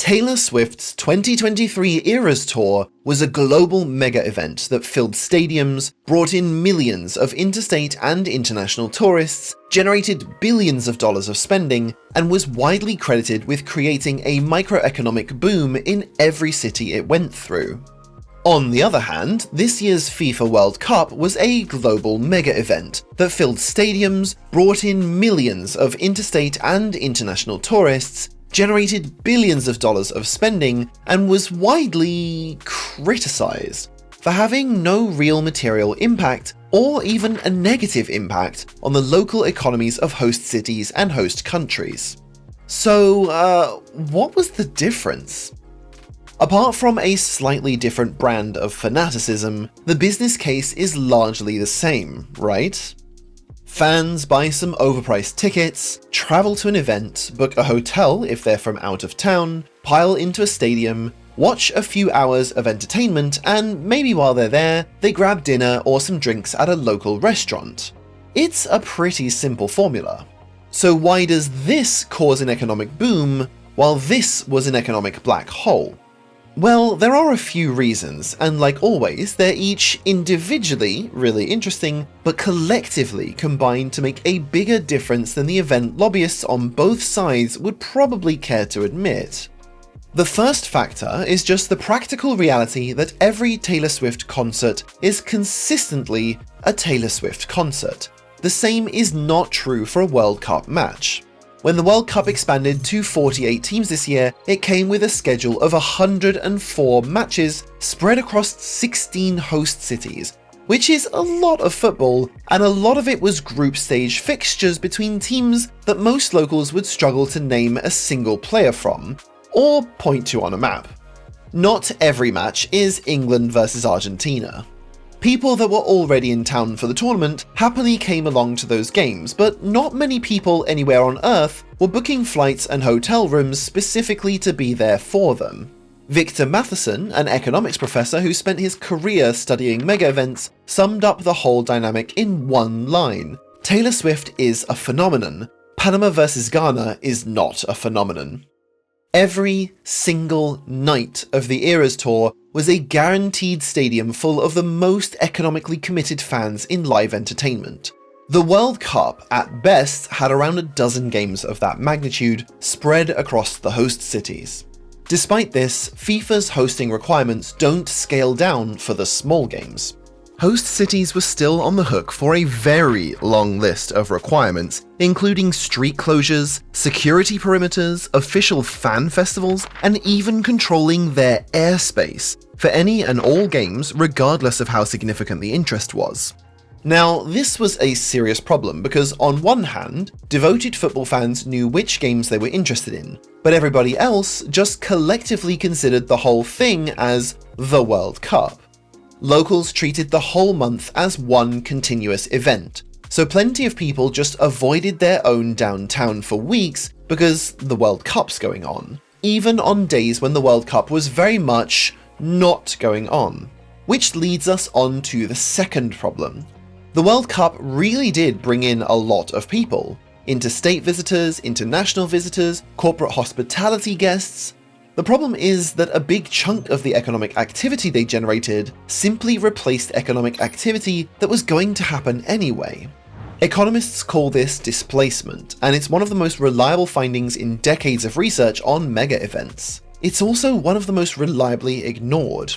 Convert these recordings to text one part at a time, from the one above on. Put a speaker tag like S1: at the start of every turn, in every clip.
S1: Taylor Swift's 2023 Eras Tour was a global mega event that filled stadiums, brought in millions of interstate and international tourists, generated billions of dollars of spending, and was widely credited with creating a microeconomic boom in every city it went through. On the other hand, this year's FIFA World Cup was a global mega event that filled stadiums, brought in millions of interstate and international tourists, generated billions of dollars of spending, and was widely criticized for having no real material impact or even a negative impact on the local economies of host cities and host countries. So, what was the difference? Apart from a slightly different brand of fanaticism, the business case is largely the same, right? Fans buy some overpriced tickets, travel to an event, book a hotel if they're from out of town, pile into a stadium, watch a few hours of entertainment, and maybe while they're there, they grab dinner or some drinks at a local restaurant. It's a pretty simple formula. So why does this cause an economic boom, while this was an economic black hole? Well, there are a few reasons, and like always, they're each individually really interesting, but collectively combine to make a bigger difference than the event lobbyists on both sides would probably care to admit. The first factor is just the practical reality that every Taylor Swift concert is consistently a Taylor Swift concert. The same is not true for a World Cup match. When the World Cup expanded to 48 teams this year, it came with a schedule of 104 matches spread across 16 host cities, which is a lot of football, and a lot of it was group stage fixtures between teams that most locals would struggle to name a single player from, or point to on a map. Not every match is England versus Argentina. People that were already in town for the tournament happily came along to those games, but not many people anywhere on Earth were booking flights and hotel rooms specifically to be there for them. Victor Matheson, an economics professor who spent his career studying mega events, summed up the whole dynamic in one line: Taylor Swift is a phenomenon. Panama versus Ghana is not a phenomenon. Every single night of the Eras Tour was a guaranteed stadium full of the most economically committed fans in live entertainment. The World Cup, at best, had around a dozen games of that magnitude spread across the host cities. Despite this, FIFA's hosting requirements don't scale down for the small games. Host cities were still on the hook for a very long list of requirements, including street closures, security perimeters, official fan festivals, and even controlling their airspace for any and all games, regardless of how significant the interest was. Now, this was a serious problem because, on one hand, devoted football fans knew which games they were interested in, but everybody else just collectively considered the whole thing as the World Cup. Locals treated the whole month as one continuous event, so plenty of people just avoided their own downtown for weeks because the World Cup's going on, even on days when the World Cup was very much not going on. Which leads us on to the second problem. The World Cup really did bring in a lot of people. Interstate visitors, international visitors, corporate hospitality guests. The problem is that a big chunk of the economic activity they generated simply replaced economic activity that was going to happen anyway. Economists call this displacement, and it's one of the most reliable findings in decades of research on mega events. It's also one of the most reliably ignored.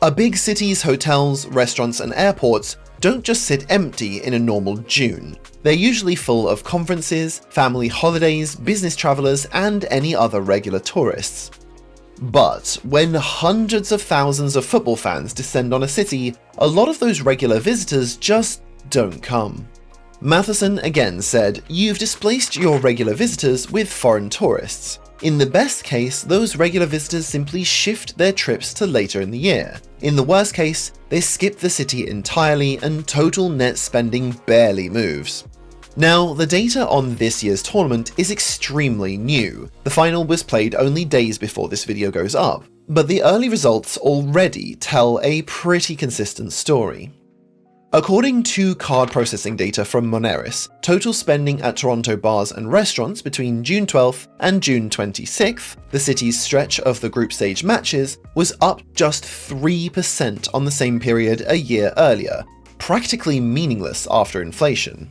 S1: A big city's hotels, restaurants, and airports don't just sit empty in a normal June. They're usually full of conferences, family holidays, business travelers, and any other regular tourists. But when hundreds of thousands of football fans descend on a city, a lot of those regular visitors just don't come. Matheson again said, "You've displaced your regular visitors with foreign tourists. In the best case, those regular visitors simply shift their trips to later in the year. In the worst case, they skip the city entirely and total net spending barely moves." Now, the data on this year's tournament is extremely new. The final was played only days before this video goes up, but the early results already tell a pretty consistent story. According to card processing data from Moneris, total spending at Toronto bars and restaurants between June 12th and June 26th, the city's stretch of the group stage matches, was up just 3% on the same period a year earlier, practically meaningless after inflation.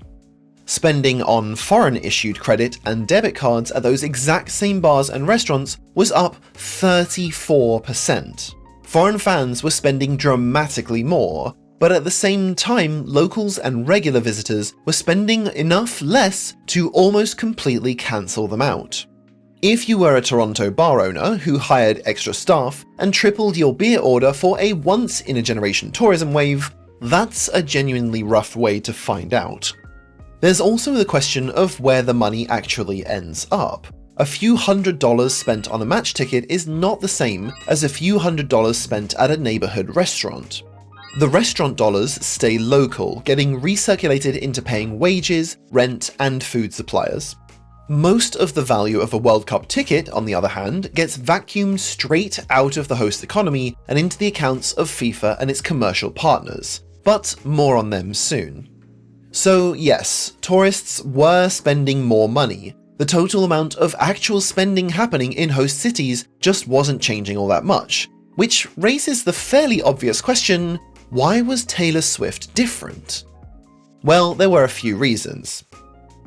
S1: Spending on foreign-issued credit and debit cards at those exact same bars and restaurants was up 34%. Foreign fans were spending dramatically more, but at the same time, locals and regular visitors were spending enough less to almost completely cancel them out. If you were a Toronto bar owner who hired extra staff and tripled your beer order for a once-in-a-generation tourism wave, that's a genuinely rough way to find out. There's also the question of where the money actually ends up. A few $100s spent on a match ticket is not the same as a few $100s spent at a neighborhood restaurant. The restaurant dollars stay local, getting recirculated into paying wages, rent, and food suppliers. Most of the value of a World Cup ticket, on the other hand, gets vacuumed straight out of the host economy and into the accounts of FIFA and its commercial partners. But more on them soon. So yes, tourists were spending more money. The total amount of actual spending happening in host cities just wasn't changing all that much, which raises the fairly obvious question, why was Taylor Swift different? Well, there were a few reasons.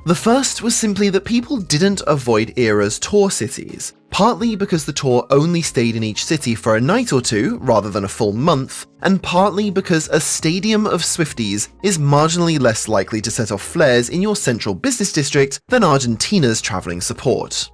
S1: The first was simply that people didn't avoid Era's tour cities, partly because the tour only stayed in each city for a night or two rather than a full month, and partly because a stadium of Swifties is marginally less likely to set off flares in your central business district than Argentina's travelling support.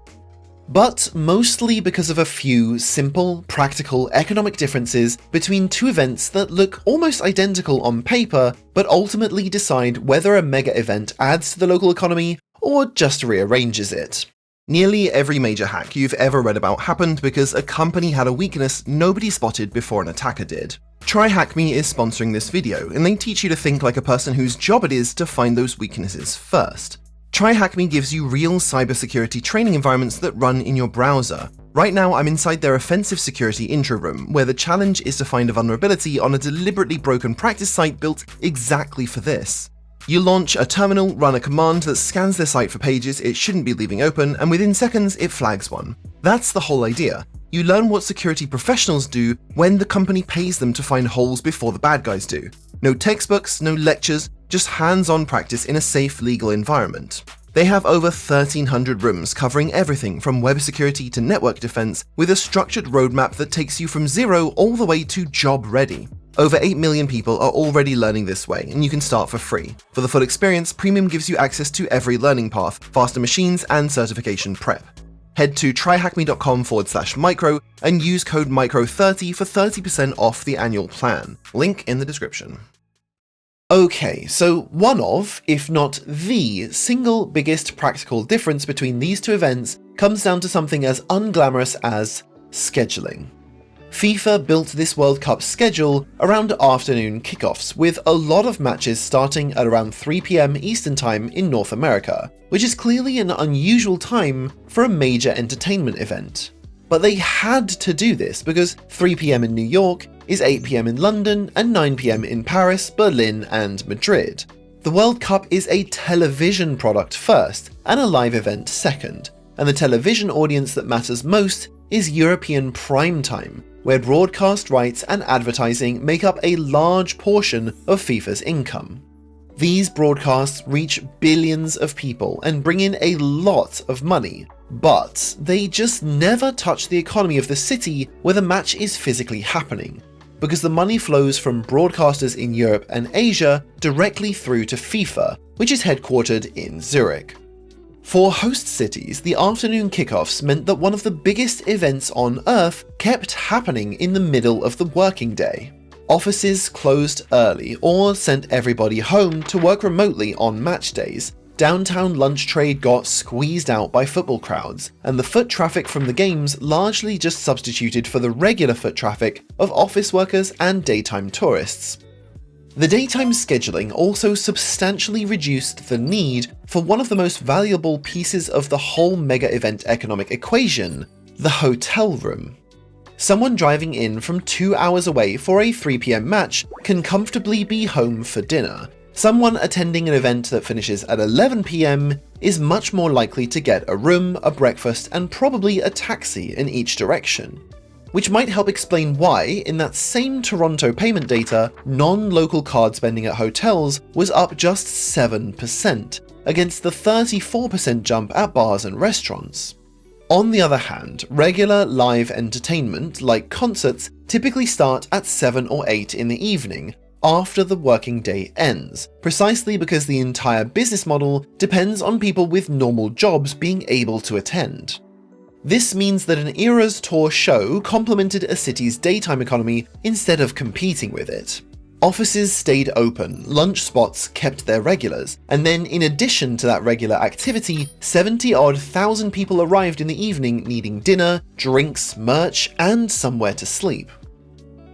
S1: But mostly because of a few simple, practical economic differences between two events that look almost identical on paper, but ultimately decide whether a mega event adds to the local economy or just rearranges it. Nearly every major hack you've ever read about happened because a company had a weakness nobody spotted before an attacker did. TryHackMe is sponsoring this video, and they teach you to think like a person whose job it is to find those weaknesses first. TryHackMe gives you real cybersecurity training environments that run in your browser. Right now, I'm inside their offensive security intro room, where the challenge is to find a vulnerability on a deliberately broken practice site built exactly for this. You launch a terminal, run a command that scans their site for pages it shouldn't be leaving open, and within seconds, it flags one. That's the whole idea. You learn what security professionals do when the company pays them to find holes before the bad guys do. No textbooks, no lectures, just hands-on practice in a safe, legal environment. They have over 1,300 rooms covering everything from web security to network defense, with a structured roadmap that takes you from zero all the way to job ready. Over 8 million people are already learning this way, and you can start for free. For the full experience, Premium gives you access to every learning path, faster machines, and certification prep. Head to tryhackme.com/micro and use code MICRO30 for 30% off the annual plan. Link in the description. Okay, so one of, if not the, single biggest practical difference between these two events comes down to something as unglamorous as scheduling. FIFA built this World Cup schedule around afternoon kickoffs, with a lot of matches starting at around 3 PM Eastern Time in North America, which is clearly an unusual time for a major entertainment event. But they had to do this because 3 PM in New York is 8 PM in London and 9 PM in Paris, Berlin, and Madrid. The World Cup is a television product first and a live event second, and the television audience that matters most is European prime time, where broadcast rights and advertising make up a large portion of FIFA's income. These broadcasts reach billions of people and bring in a lot of money, but they just never touch the economy of the city where the match is physically happening, because the money flows from broadcasters in Europe and Asia directly through to FIFA, which is headquartered in Zurich. For host cities, the afternoon kickoffs meant that one of the biggest events on Earth kept happening in the middle of the working day. Offices closed early or sent everybody home to work remotely on match days. Downtown lunch trade got squeezed out by football crowds, and the foot traffic from the games largely just substituted for the regular foot traffic of office workers and daytime tourists. The daytime scheduling also substantially reduced the need for one of the most valuable pieces of the whole mega event economic equation, the hotel room. Someone driving in from 2 hours away for a 3 p.m. match can comfortably be home for dinner. Someone attending an event that finishes at 11 p.m. is much more likely to get a room, a breakfast, and probably a taxi in each direction. Which might help explain why, in that same Toronto payment data, non-local card spending at hotels was up just 7%, against the 34% jump at bars and restaurants. On the other hand, regular live entertainment, like concerts, typically start at 7 or 8 in the evening, after the working day ends, precisely because the entire business model depends on people with normal jobs being able to attend. This means that an Eras Tour show complemented a city's daytime economy instead of competing with it. Offices stayed open, lunch spots kept their regulars, and then in addition to that regular activity, 70-odd thousand people arrived in the evening needing dinner, drinks, merch, and somewhere to sleep.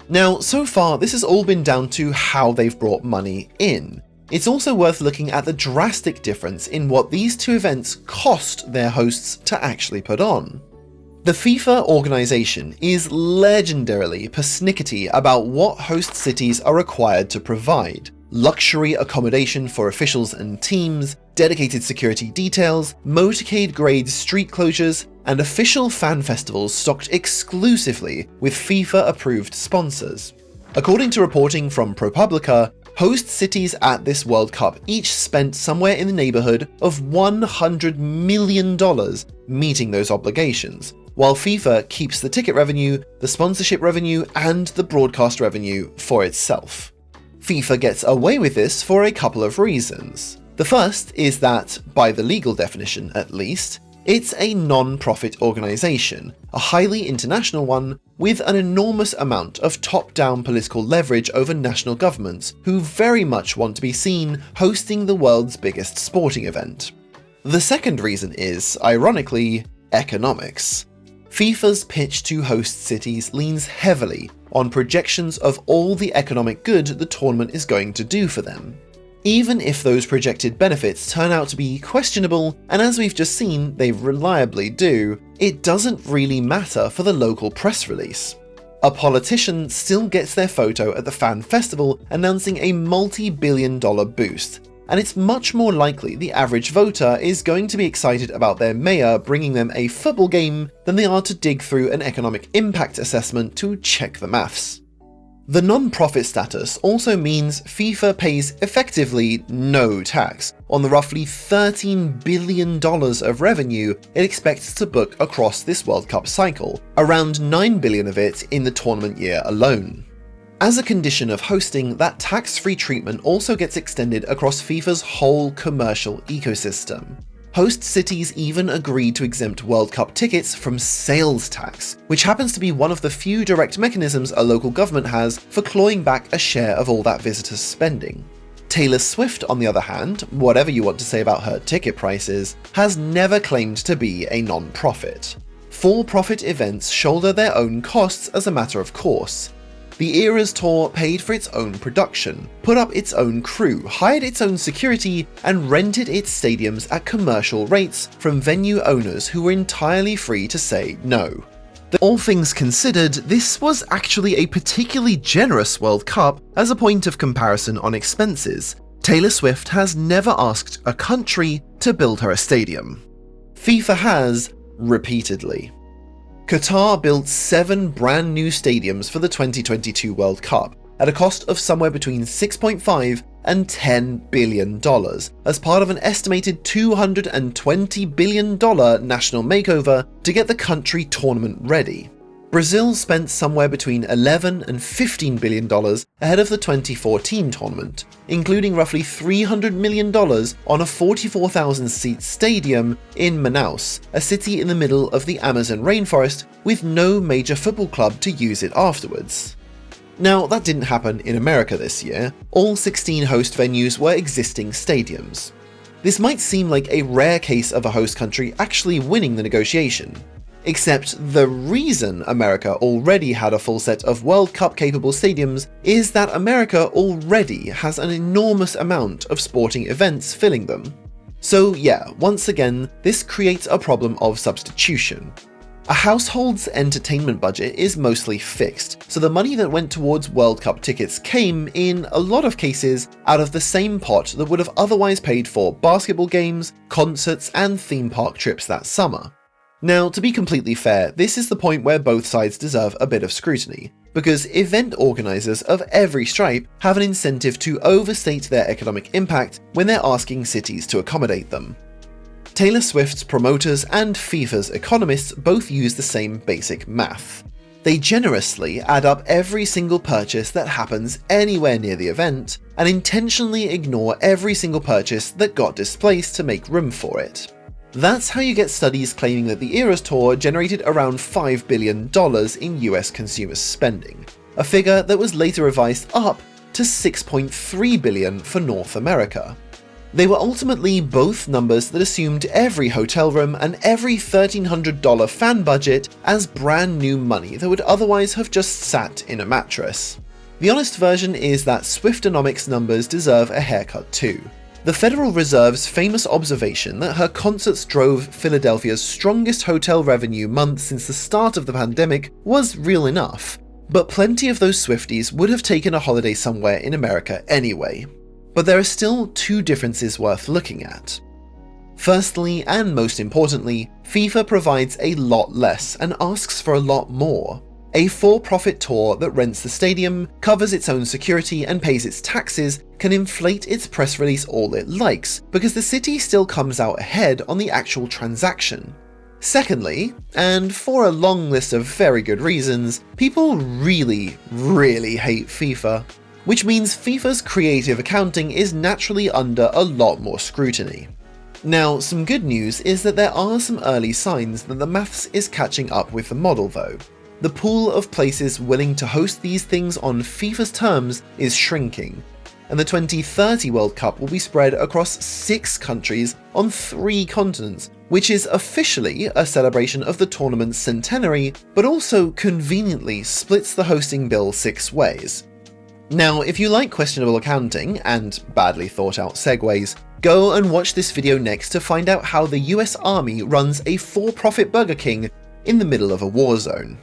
S1: Now, so far, this has all been down to how they've brought money in. It's also worth looking at the drastic difference in what these two events cost their hosts to actually put on. The FIFA organization is legendarily persnickety about what host cities are required to provide. Luxury accommodation for officials and teams, dedicated security details, motorcade-grade street closures, and official fan festivals stocked exclusively with FIFA-approved sponsors. According to reporting from ProPublica, host cities at this World Cup each spent somewhere in the neighborhood of $100 million meeting those obligations, while FIFA keeps the ticket revenue, the sponsorship revenue, and the broadcast revenue for itself. FIFA gets away with this for a couple of reasons. The first is that, by the legal definition at least, it's a non-profit organization, a highly international one with an enormous amount of top-down political leverage over national governments who very much want to be seen hosting the world's biggest sporting event. The second reason is, ironically, economics. FIFA's pitch to host cities leans heavily on projections of all the economic good the tournament is going to do for them. Even if those projected benefits turn out to be questionable, and as we've just seen, they reliably do, it doesn't really matter for the local press release. A politician still gets their photo at the fan festival announcing a multi-billion-dollar boost, and it's much more likely the average voter is going to be excited about their mayor bringing them a football game than they are to dig through an economic impact assessment to check the maths. The non-profit status also means FIFA pays effectively no tax on the roughly $13 billion of revenue it expects to book across this World Cup cycle, around $9 billion of it in the tournament year alone. As a condition of hosting, that tax-free treatment also gets extended across FIFA's whole commercial ecosystem. Host cities even agreed to exempt World Cup tickets from sales tax, which happens to be one of the few direct mechanisms a local government has for clawing back a share of all that visitors' spending. Taylor Swift, on the other hand, whatever you want to say about her ticket prices, has never claimed to be a non-profit. For-profit events shoulder their own costs as a matter of course. The Eras Tour paid for its own production, put up its own crew, hired its own security, and rented its stadiums at commercial rates from venue owners who were entirely free to say no. All things considered, this was actually a particularly generous World Cup as a point of comparison on expenses. Taylor Swift has never asked a country to build her a stadium. FIFA has, repeatedly. Qatar built 7 brand new stadiums for the 2022 World Cup at a cost of somewhere between $6.5 and $10 billion as part of an estimated $220 billion national makeover to get the country tournament ready. Brazil spent somewhere between $11 and $15 billion ahead of the 2014 tournament, including roughly $300 million on a 44,000-seat stadium in Manaus, a city in the middle of the Amazon rainforest with no major football club to use it afterwards. Now, that didn't happen in America this year. All 16 host venues were existing stadiums. This might seem like a rare case of a host country actually winning the negotiation. Except the reason America already had a full set of World Cup capable stadiums is that America already has an enormous amount of sporting events filling them. So yeah, once again, this creates a problem of substitution. A household's entertainment budget is mostly fixed, so the money that went towards World Cup tickets came, in a lot of cases, out of the same pot that would have otherwise paid for basketball games, concerts, and theme park trips that summer. Now, to be completely fair, this is the point where both sides deserve a bit of scrutiny, because event organisers of every stripe have an incentive to overstate their economic impact when they're asking cities to accommodate them. Taylor Swift's promoters and FIFA's economists both use the same basic math. They generously add up every single purchase that happens anywhere near the event, and intentionally ignore every single purchase that got displaced to make room for it. That's how you get studies claiming that the Eras Tour generated around $5 billion in US consumer spending, a figure that was later revised up to $6.3 billion for North America. They were ultimately both numbers that assumed every hotel room and every $1,300 fan budget as brand new money that would otherwise have just sat in a mattress. The honest version is that Swiftonomics numbers deserve a haircut too. The Federal Reserve's famous observation that her concerts drove Philadelphia's strongest hotel revenue month since the start of the pandemic was real enough, but plenty of those Swifties would have taken a holiday somewhere in America anyway. But there are still two differences worth looking at. Firstly, and most importantly, FIFA provides a lot less and asks for a lot more. A for-profit tour that rents the stadium, covers its own security, and pays its taxes can inflate its press release all it likes, because the city still comes out ahead on the actual transaction. Secondly, and for a long list of very good reasons, people really hate FIFA. Which means FIFA's creative accounting is naturally under a lot more scrutiny. Now, some good news is that there are some early signs that the maths is catching up with the model though. The pool of places willing to host these things on FIFA's terms is shrinking, and the 2030 World Cup will be spread across 6 countries on 3 continents, which is officially a celebration of the tournament's centenary, but also conveniently splits the hosting bill 6 ways. Now, if you like questionable accounting and badly thought out segues, go and watch this video next to find out how the US Army runs a for-profit Burger King in the middle of a war zone.